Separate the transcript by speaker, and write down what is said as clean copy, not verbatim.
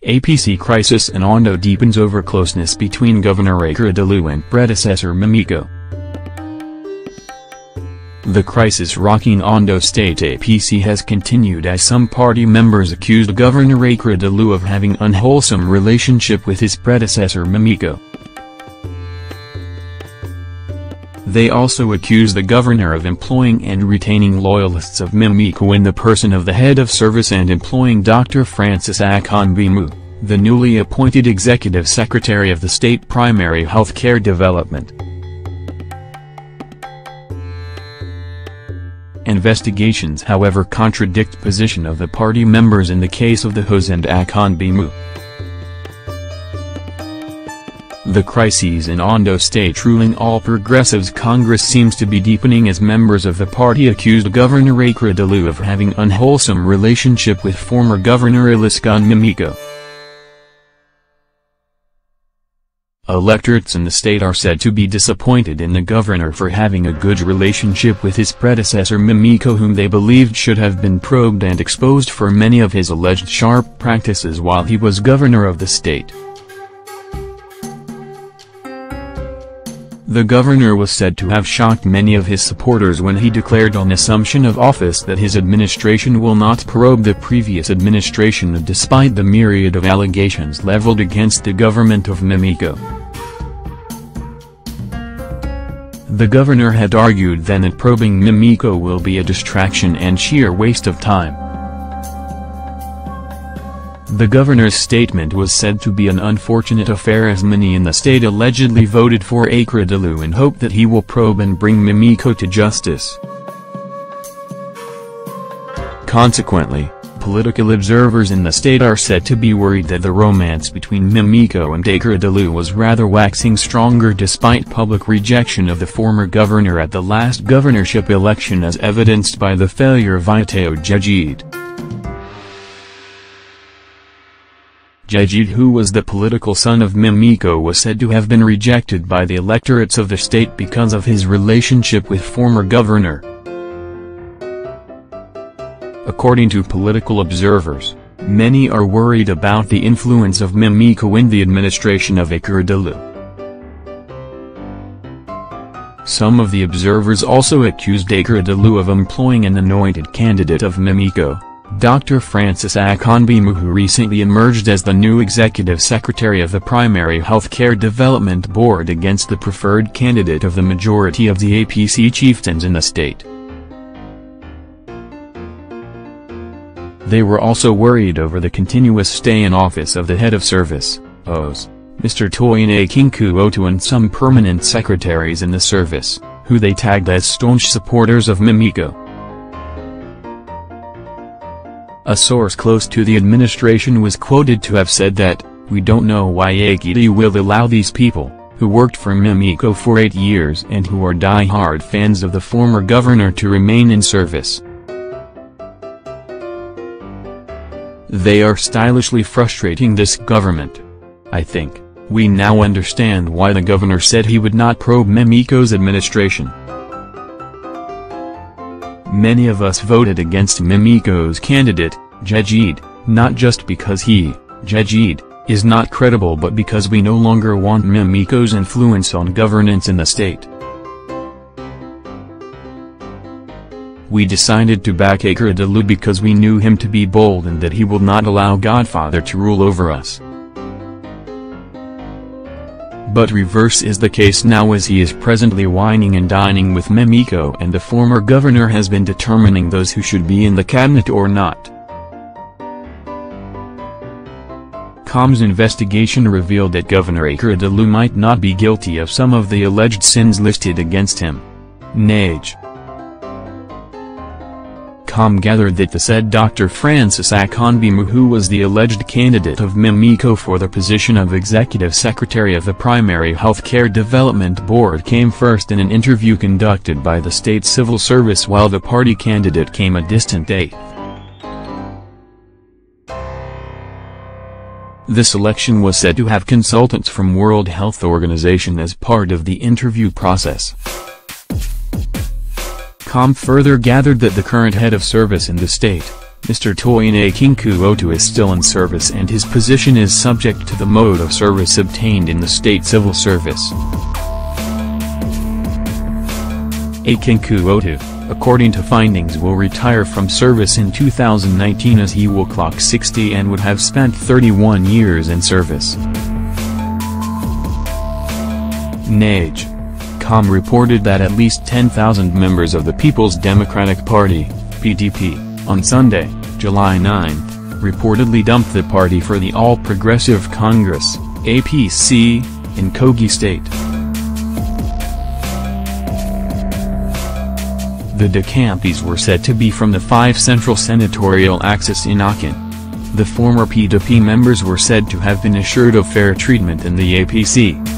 Speaker 1: APC crisis in Ondo deepens over closeness between Governor Akeredolu and predecessor Mimiko. The crisis rocking Ondo State APC has continued as some party members accused Governor Akeredolu of having unwholesome relationship with his predecessor Mimiko. They also accuse the governor of employing and retaining loyalists of Mimiko in the person of the head of service and employing Dr. Francis Akeredolu, the newly appointed executive secretary of the state primary health care development. Investigations however contradict position of the party members in the case of the Hos and Akeredolu. The crises in Ondo State ruling All Progressives Congress seems to be deepening as members of the party accused Governor Akeredolu of having unwholesome relationship with former Governor Mimiko. Electorates in the state are said to be disappointed in the governor for having a good relationship with his predecessor Mimiko, whom they believed should have been probed and exposed for many of his alleged sharp practices while he was governor of the state. The governor was said to have shocked many of his supporters when he declared on assumption of office that his administration will not probe the previous administration despite the myriad of allegations leveled against the government of Mimiko. The governor had argued then that probing Mimiko will be a distraction and sheer waste of time. The governor's statement was said to be an unfortunate affair as many in the state allegedly voted for Akeredolu in hope that he will probe and bring Mimiko to justice. Consequently, political observers in the state are said to be worried that the romance between Mimiko and Akeredolu was rather waxing stronger despite public rejection of the former governor at the last governorship election as evidenced by the failure of Ito Jejid. Jejid, who was the political son of Mimiko, was said to have been rejected by the electorates of the state because of his relationship with former governor. According to political observers, many are worried about the influence of Mimiko in the administration of Akeredolu. Some of the observers also accused Akeredolu of employing an anointed candidate of Mimiko, Dr. Francis Akeredolu, who recently emerged as the new executive secretary of the Primary Health Care Development Board against the preferred candidate of the majority of the APC chieftains in the state. They were also worried over the continuous stay in office of the head of service, OS, Mr. Toyin Akinku-Otu, and some permanent secretaries in the service, who they tagged as staunch supporters of Mimiko. A source close to the administration was quoted to have said that, "We don't know why Akeredolu will allow these people, who worked for Mimiko for 8 years and who are die-hard fans of the former governor, to remain in service. They are stylishly frustrating this government. I think we now understand why the governor said he would not probe Mimiko's administration. Many of us voted against Mimiko's candidate, Jejid, not just because he, Jejid, is not credible but because we no longer want Mimiko's influence on governance in the state. We decided to back Akeredolu because we knew him to be bold and that he will not allow Godfather to rule over us. But reverse is the case now, as he is presently wining and dining with Mimiko and the former governor has been determining those who should be in the cabinet or not." COM's investigation revealed that Governor Akeredolu might not be guilty of some of the alleged sins listed against him. NAJ. COM gathered that the said Dr. Francis Akeredolu, who was the alleged candidate of Mimiko for the position of Executive Secretary of the Primary Health Care Development Board, came first in an interview conducted by the state civil service while the party candidate came a distant eighth. The selection was said to have consultants from World Health Organization as part of the interview process. COM further gathered that the current head of service in the state, Mr. Toyin Akinkuotu is still in service and his position is subject to the mode of service obtained in the state civil service. Akinkuotu, according to findings, will retire from service in 2019 as he will clock 60 and would have spent 31 years in service. NAGE.com reported that at least 10,000 members of the People's Democratic Party, PDP, on Sunday, July 9, reportedly dumped the party for the All Progressive Congress, APC, in Kogi State. The decampees were said to be from the 5 Central Senatorial Axis in Akan. The former PDP members were said to have been assured of fair treatment in the APC.